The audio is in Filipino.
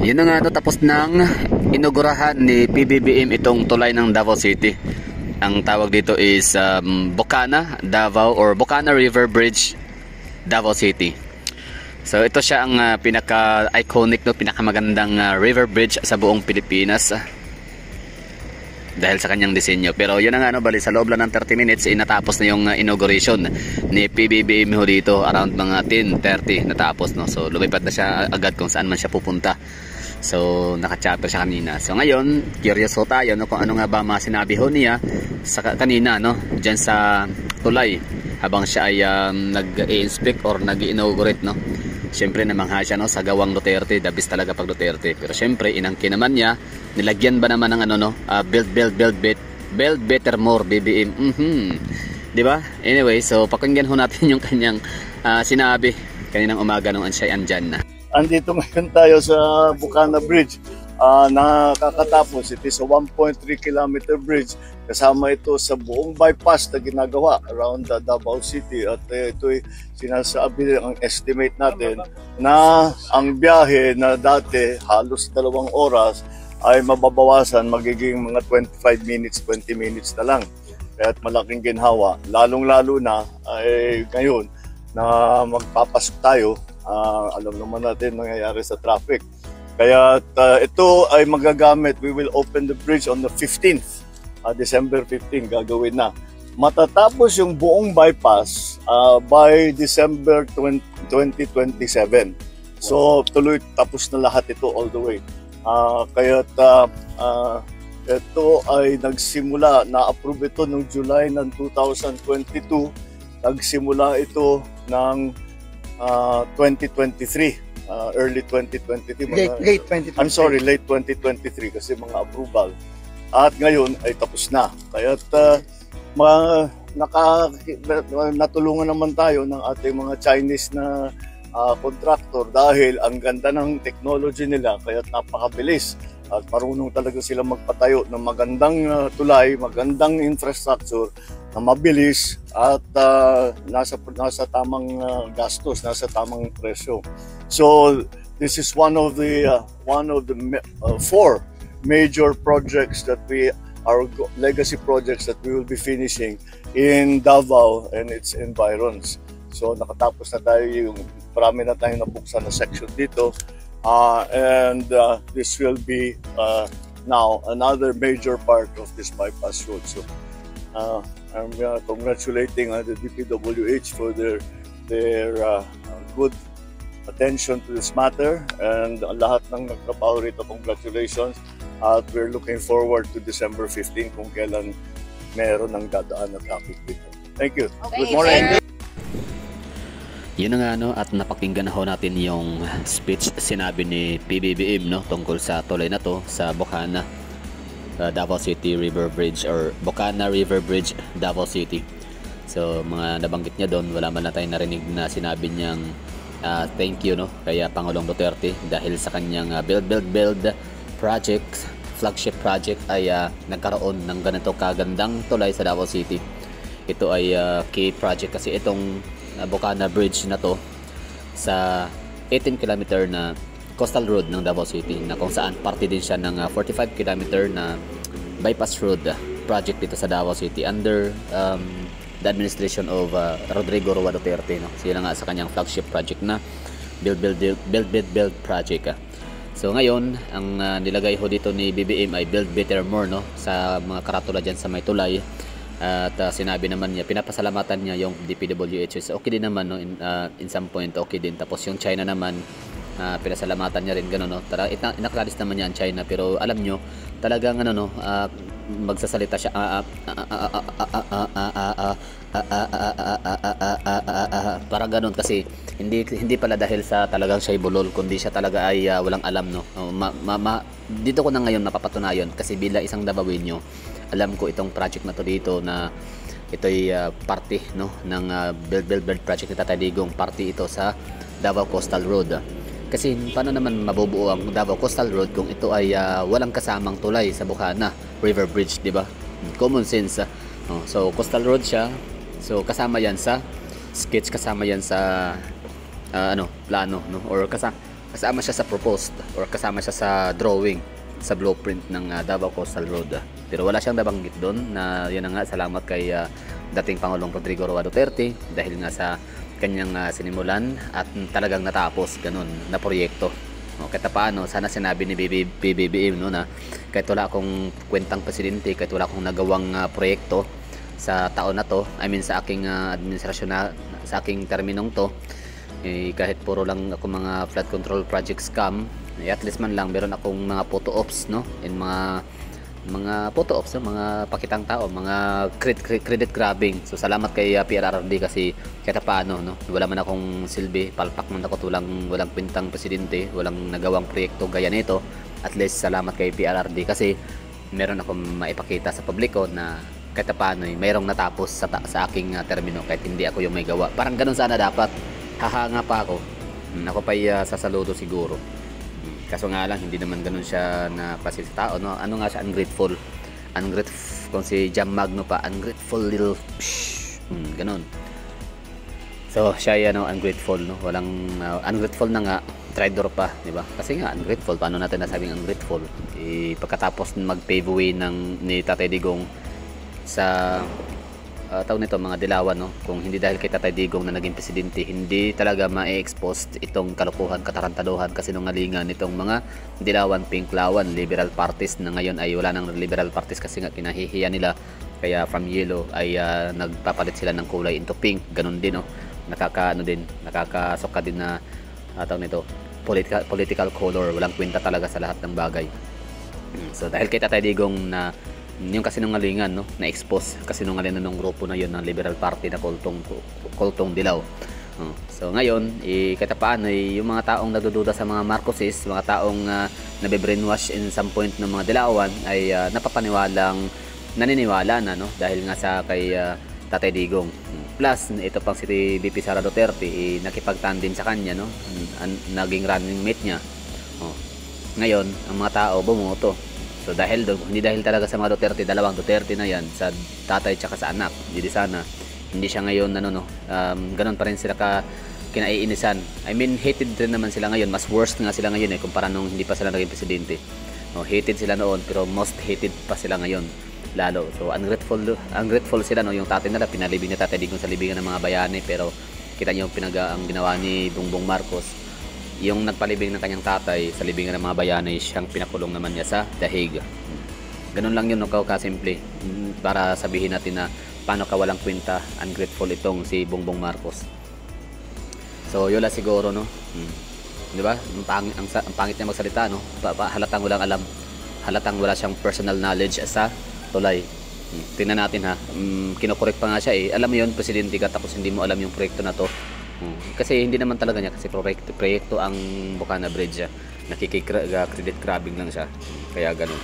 Yun na nga, no, tapos nang inugurahan ni PBBM itong tulay ng Davao City. Ang tawag dito is Bocana Davao or Bocana River Bridge, Davao City. So ito siya ang pinaka-iconic, no, pinakamagandang river bridge sa buong Pilipinas. Dahil sa kanyang disenyo. Pero yun na nga, no, bali sa loob lang ng 30 minutes natapos na yung inauguration ni PBBM ho dito, around mga 10:30 natapos, no. So lumipad na siya agad kung saan man siya pupunta. So naka-chatter siya kanina. So ngayon curious ho tayo, no, kung ano nga ba sinabi ho niya sa kanina, no, diyan sa tulay habang siya ay nag-i-inspect or nag-inaugurate, no. Siyempre namangha siya, no, sa gawang Duterte, the best talaga pag Duterte. Pero siyempre inangkin naman niya, nilagyan ba naman ng ano, no, build better more BBM. Di ba? Anyway, so pakinggan ho natin yung kanyang sinabi kaninang umaga nung siya andyan na. Andito ngayon tayo sa Bocana Bridge. Nakakatapos. It is a 1.3 kilometer bridge. Kasama ito sa buong bypass na ginagawa around Davao City. At ito'y sinasabi, ang estimate natin na ang biyahe na dati halos 2 oras ay mababawasan, magiging mga 25 minutes, 20 minutes na lang. Kaya't malaking ginhawa. Lalong-lalo na ay ngayon na magpapasok tayo. Alam naman natin nangyayari sa traffic. Kaya ito ay magagamit. We will open the bridge on the 15th, December 15, gagawin na. Matatapos yung buong bypass by December 2027. So tuloy, tapos na lahat ito all the way. Kaya ito ay nagsimula, na-approve ito noong July ng 2022. Nagsimula ito ng 2023, early 2023. Late 2023. I'm sorry, late 2023 kasi mga approval. At ngayon ay tapos na. Kaya natulungan naman tayo ng ating mga Chinese na contractor dahil ang ganda ng technology nila, kaya napakabilis. At marunong talaga sila magpatayo ng magandang tulay, magandang infrastructure na mabilis at nasa tamang gastos, nasa tamang presyo. So this is one of the 4 major projects that our legacy projects that we will be finishing in Davao and its environs. So nakatapos na tayo, yung marami na tayong nabuksan na section dito. And this will be now another major part of this bypass road. So I'm congratulating the DPWH for their good attention to this matter, and lahat ng nagtrabaho rito, congratulations. At we're looking forward to December 15 kung kailan meron ng dadaan na traffic dito. Thank you. Good morning. Yun na nga, no, at napakinggan na ho natin yung speech sinabi ni PBBM, no, tungkol sa tulay na to sa Bocana Davao City River Bridge or Bocana River Bridge, Davao City. So mga nabanggit niya doon, wala man na tayong narinig na sinabi niyang thank you, no, kaya Pangulong Duterte dahil sa kanyang build project, flagship project ay nagkaroon ng ganito kagandang tulay sa Davao City. Ito ay key project kasi itong Bocana Bridge na to sa 18 km na coastal road ng Davao City, na kung saan parte din siya ng 45 km na bypass road project dito sa Davao City under the administration of Rodrigo Roa Duterte, no? So yun nga sa kanyang flagship project na build project. So ngayon ang nilagay ho dito ni BBM ay build better more, no, sa mga karatula dyan sa may tulay. At sinabi naman niya, pinapasalamatan niya yung DPWH. So okay din naman, no, in some point okay din. Tapos yung China naman, pinasalamatan niya rin, gano'n, no. Inaklaris naman niya ang China, pero alam nyo talagang ano, no, magsasalita siya parang gano'n kasi hindi pala dahil sa talagang siya'y bulol, kundi siya talaga ay walang alam, no. Dito ko na ngayon mapapatunayan kasi bilang isang Davawinyo, alam ko itong project na to dito, na ito'y parte, no, ng build project ni Tatay Digong. Parte ito sa Davao Coastal Road. Kasi paano naman mabubuo ang Davao Coastal Road kung ito ay walang kasamang tulay sa Bocana River Bridge, di ba? Common sense. So Coastal Road siya. So kasama yan sa sketch, kasama yan sa plano, no, or kasama siya sa proposed or kasama siya sa drawing sa blueprint ng Davao Coastal Road. Pero wala siyang nabanggit doon na yun na nga, salamat kay dating Pangulong Rodrigo Roa Duterte dahil nga sa kanyang sinimulan at talagang natapos ganun na proyekto. O, kahit paano, sana sinabi ni PBBM no, na kahit wala akong kwentang presidente, kahit wala akong nagawang proyekto sa taon na to, I mean sa aking administrasyon sa aking terminong to, kahit puro lang ako mga flood control project scam, at least man lang meron akong mga photo ops, no, and mga photo ops, no? Mga pakitang tao, mga credit grabbing. So salamat kay PRRD kasi kahit paano, no, wala man akong silbi, palpak man ako, walang kwentang presidente, walang nagawang proyekto gaya nito. At least salamat kay PRRD kasi meron akong maipakita sa publiko na kahit paano mayroong natapos sa aking termino kahit hindi ako yung may gawa. Parang ganun sana dapat. Hahanga pa ako. Ako pa'y sasaludo siguro. Kaso nga lang, hindi naman ganun siya na klase sa tao, no? Ano nga siya, ungrateful. Kung si Jam Magno pa, ungrateful little ganun. So, siya yan, no, ungrateful, no? Walang, ungrateful na nga, traitor pa, di ba? Kasi nga, ungrateful. Paano natin nasabing ungrateful? Pagkatapos mag-pave way ni Tatay Digong sa tawag nito, mga dilawan, no? Kung hindi dahil kay Tatay Digong na naging presidente, hindi talaga ma-expose itong kalokohan, katarantaduhan, kasinungalingan nitong mga dilawan, pinklawan, liberal parties na ngayon ay wala nang liberal parties kasi nga kinahihiya nila. Kaya from yellow ay nagpapalit sila ng kulay into pink. Ganun din, no? Nakakasuka din na tawag nito, political color. Walang kwenta talaga sa lahat ng bagay. So dahil kay Tatay Digong na yung kasinungalingan, no, na-expose kasinungalingan ng grupo na yun ng Liberal Party na kultong dilaw. So ngayon, kahit paano, yung mga taong nagdududa sa mga Marcoses, mga taong nabe-brainwash in some point ng mga dilawan ay naniniwala na, no, dahil nga sa kay Tatay Digong. Plus, ito pang si VP Sara Duterte, nakipagtandem sa kanya, no, naging running mate niya. Ngayon, ang mga tao bumoto. So dahil doon, hindi dahil talaga sa mga Duterte, dalawang Duterte na yan, sa tatay tsaka sa anak. Hindi sana, hindi siya ngayon, ganun pa rin sila kinaiinisan. I mean, hated rin naman sila ngayon. Mas worst nga sila ngayon kumpara nung hindi pa sila naging presidente. Hated sila noon, pero most hated pa sila ngayon. Lalo. So ungrateful sila, no? Yung tatay nila, pinalibing ni Tatay Digong sa libingan ng mga bayani, pero kita niyo ang ginawa ni Bongbong Marcos. Yung nagpalibing ng kanyang tatay sa libingan ng mga bayani, siyang pinakulong naman niya sa dahig. Ganun lang yun, no, kasimple. Para sabihin natin na paano ka walang kwenta, ungrateful itong si Bongbong Marcos. So yun lang siguro, no. Di ba? Ang pangit niya magsalita, no. Halatang walang alam. Halatang wala siyang personal knowledge sa tulay. Tingnan natin, ha. Kinokorek pa nga siya Alam mo yun, presidente ka tapos hindi mo alam yung proyekto na to. Kasi hindi naman talaga niya kasi proyekto ang Bocana Bridge. Nakikicredit grabbing lang siya. Kaya ganun.